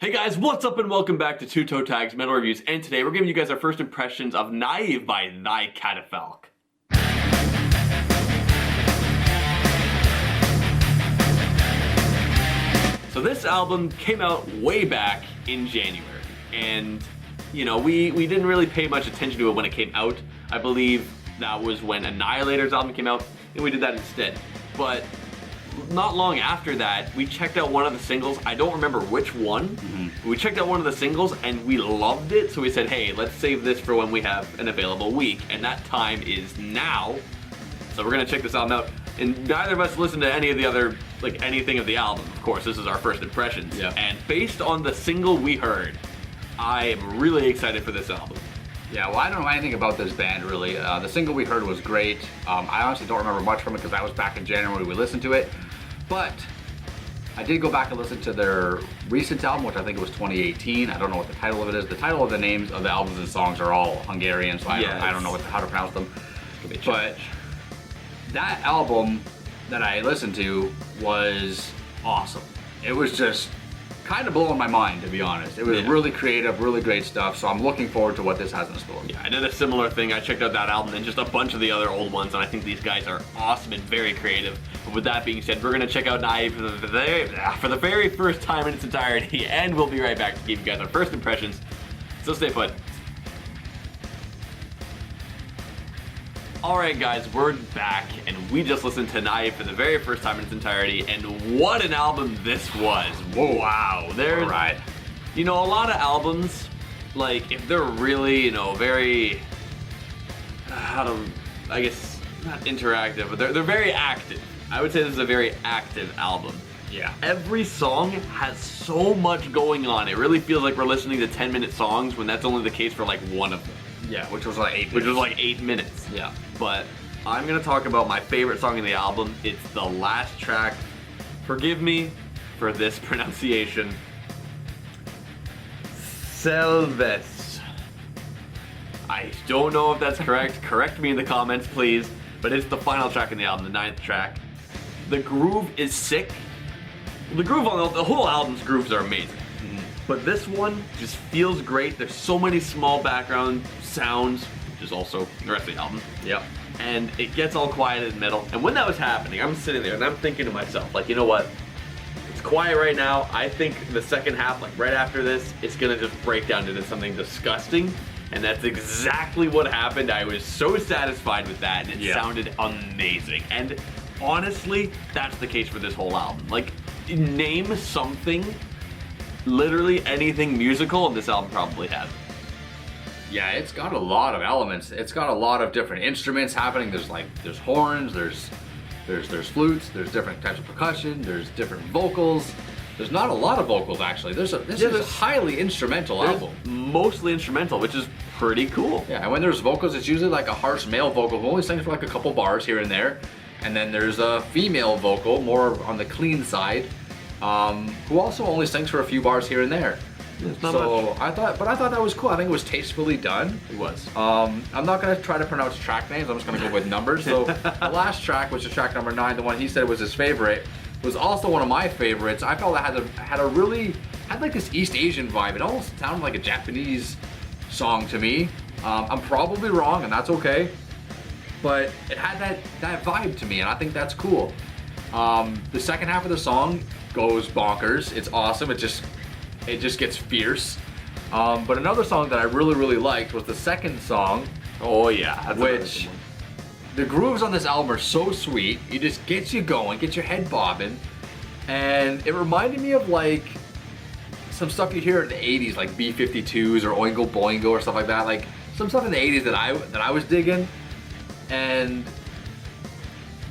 Hey guys, what's up and welcome back to Two Toe Tags Metal Reviews, and today we're giving you guys our first impressions of Naive by Thy Catafalque. So this album came out way back in January, and you know, we didn't really pay much attention to it when it came out. I believe that was when Annihilator's album came out, and we did that instead. But not long after that, we checked out one of the singles. I don't remember which one. We checked out one of the singles and we loved it, so we said, hey, let's save this for when we have an available week, and that time is now. So we're gonna check this album out. And neither of us listened to any of the other, like anything of the album. Of course, this is our first impressions. Yeah. And based on the single we heard, I am really excited for this album. Yeah, well, I don't know anything about this band, really. The single we heard was great. I honestly don't remember much from it because that was back in January we listened to it. But I did go back and listen to their recent album, which I think it was 2018. I don't know what the title of it is. The title of the names of the albums and songs are all Hungarian, so I don't know how to pronounce them. But that album that I listened to was awesome. It was just kind of blowing my mind, to be honest. It was really creative, really great stuff, so I'm looking forward to what this has in store. Yeah, I did a similar thing. I checked out that album and just a bunch of the other old ones, and I think these guys are awesome and very creative. But with that being said, we're going to check out Naive for the very first time in its entirety, and we'll be right back to give you guys our first impressions. So stay put. Alright guys, we're back, and we just listened to Naive for the very first time in its entirety, and what an album this was. Whoa, wow. There's, Alright. you know, a lot of albums, like, if they're really, you know, very, I guess, not interactive, but they're very active. I would say this is a very active album. Yeah. Every song has so much going on. It really feels like we're listening to 10-minute songs when that's only the case for like one of them. Yeah, which was like 8 minutes. Which was like 8 minutes. Yeah. But I'm gonna talk about my favorite song in the album. It's the last track. Forgive me for this pronunciation. Selves. I don't know if that's correct. Correct me in the comments, please. But it's the final track in the album, the 9th track. The groove is sick. The groove on the whole album's grooves are amazing. But this one just feels great. There's so many small background sounds, which is also the rest of the album. Yep. And it gets all quiet in the middle. And when that was happening, I'm sitting there and I'm thinking to myself, like, you know what? It's quiet right now. I think the second half, like right after this, it's gonna just break down into something disgusting. And that's exactly what happened. I was so satisfied with that, and it sounded amazing. And honestly, that's the case for this whole album. Like, name something, literally anything musical, and this album probably has. Yeah, it's got a lot of elements. It's got a lot of different instruments happening. There's horns, there's flutes, there's different types of percussion, there's different vocals. There's not a lot of vocals actually. This is a highly instrumental album. Mostly instrumental, which is pretty cool. Yeah, and when there's vocals, it's usually like a harsh male vocal who only sings for like a couple bars here and there. And then there's a female vocal, more on the clean side, who also only sings for a few bars here and there. It's not much. I thought that was cool. I think it was tastefully done. It was. I'm not gonna try to pronounce track names. I'm just gonna go with numbers. So the last track, which is track number 9, the one he said was his favorite, was also one of my favorites. I felt it had like this East Asian vibe. It almost sounded like a Japanese song to me. I'm probably wrong, and that's okay. But it had that vibe to me, and I think that's cool. The second half of the song goes bonkers. It's awesome. It just gets fierce. But another song that I really liked was the second song. Oh yeah, that's which the grooves on this album are so sweet. It just gets you going, gets your head bobbing, and it reminded me of like some stuff you hear in the 80s, like B-52s or Oingo Boingo or stuff like that. Like some stuff in the 80s that I was digging. And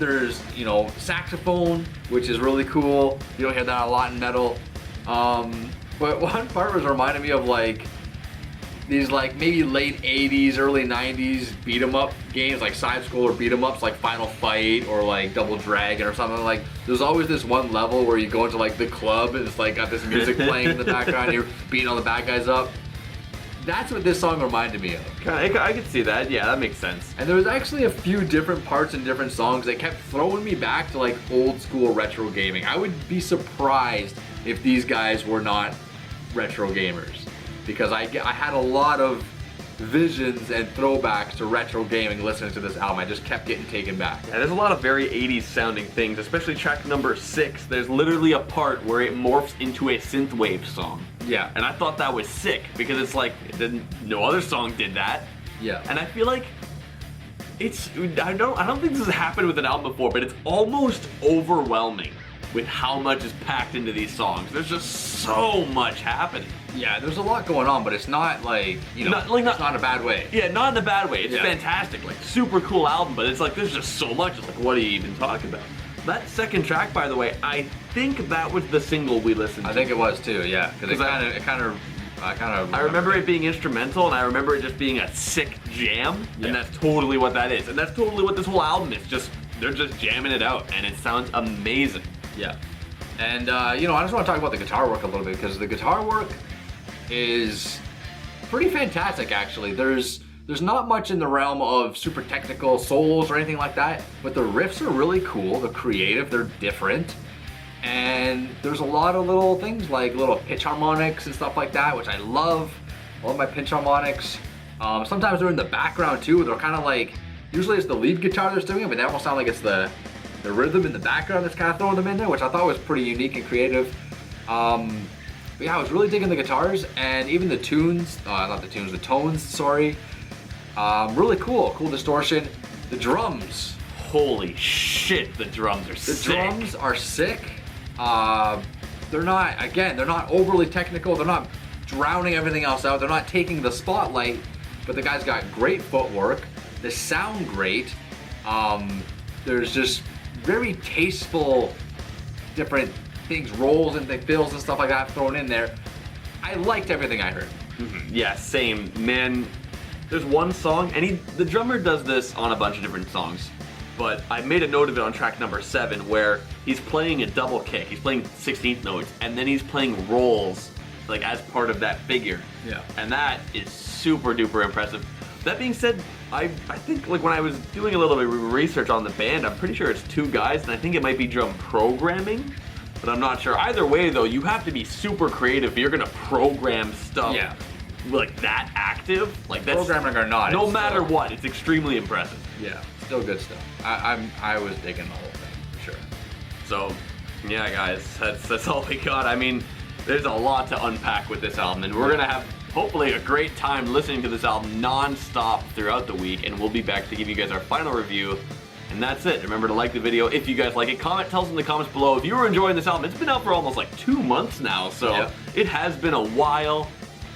there's, you know, saxophone, which is really cool. You don't hear that a lot in metal. But one part was reminding me of like these like maybe late 80s, early 90s beat 'em up games, like side scroller beat 'em ups like Final Fight or like Double Dragon or something. Like there's always this one level where you go into like the club and it's like got this music playing in the background, you're beating all the bad guys up. That's what this song reminded me of. I could see that. Yeah, that makes sense. And there was actually a few different parts in different songs that kept throwing me back to like old school retro gaming. I would be surprised if these guys were not retro gamers because I had a lot of visions and throwbacks to retro gaming listening to this album. I just kept getting taken back. Yeah, there's a lot of very 80s sounding things, especially track number 6. There's literally a part where it morphs into a synthwave song. Yeah. And I thought that was sick because it's like no other song did that. Yeah. And I feel like I don't think this has happened with an album before, but it's almost overwhelming with how much is packed into these songs. There's just so much happening. Yeah, there's a lot going on, but it's not like, you know, it's not in a bad way. Yeah, not in a bad way. It's Yeah. fantastic, like super cool album, but it's like there's just so much. It's like, what are you even talking about? That second track, by the way, I think that was the single we listened to. I think it was too, yeah, because I remember it being instrumental, and I remember it just being a sick jam, Yeah. and that's totally what that is. And that's totally what this whole album is. Just they're just jamming it out, and it sounds amazing. Yeah. And, you know, I just want to talk about the guitar work a little bit because the guitar work is pretty fantastic, actually. There's not much in the realm of super technical solos or anything like that, but the riffs are really cool. They're creative, they're different. And there's a lot of little things like little pitch harmonics and stuff like that, which I love. I love my pitch harmonics. Sometimes they're in the background too. They're kind of like, usually it's the lead guitar that's doing it, but they almost sound like it's the rhythm in the background that's kind of throwing them in there, which I thought was pretty unique and creative. But yeah, I was really digging the guitars and even the tunes, the tones, sorry. Really cool distortion. The drums. Holy shit, the drums are sick. The drums are sick. They're not overly technical. They're not drowning everything else out. They're not taking the spotlight, but the guy's got great footwork. They sound great. There's just very tasteful different things, rolls and fills and stuff like that thrown in there. I liked everything I heard. Yeah, same. Man, there's one song, and the drummer does this on a bunch of different songs, but I made a note of it on track number 7 where he's playing a double kick. He's playing 16th notes, and then he's playing rolls, like as part of that figure. Yeah. And that is super duper impressive. That being said, I think like when I was doing a little bit of research on the band, I'm pretty sure it's 2 guys, and I think it might be drum programming, but I'm not sure. Either way though, you have to be super creative if you're gonna program stuff like that active. Like that's Programming or not, no it's matter still- what, it's extremely impressive. Yeah, still good stuff. I was digging the whole thing for sure. So, yeah, guys, that's all we got. I mean, there's a lot to unpack with this album, and we're gonna have hopefully a great time listening to this album non-stop throughout the week, and we'll be back to give you guys our final review. And that's it. Remember to like the video if you guys like it. Tell us in the comments below if you were enjoying this album. It's been out for almost like 2 months now, so it has been a while.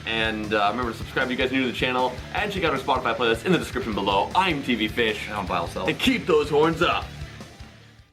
And remember to subscribe if you guys are new to the channel, and check out our Spotify playlist in the description below. I'm TV Fish. And I'm Vile Self. And keep those horns up.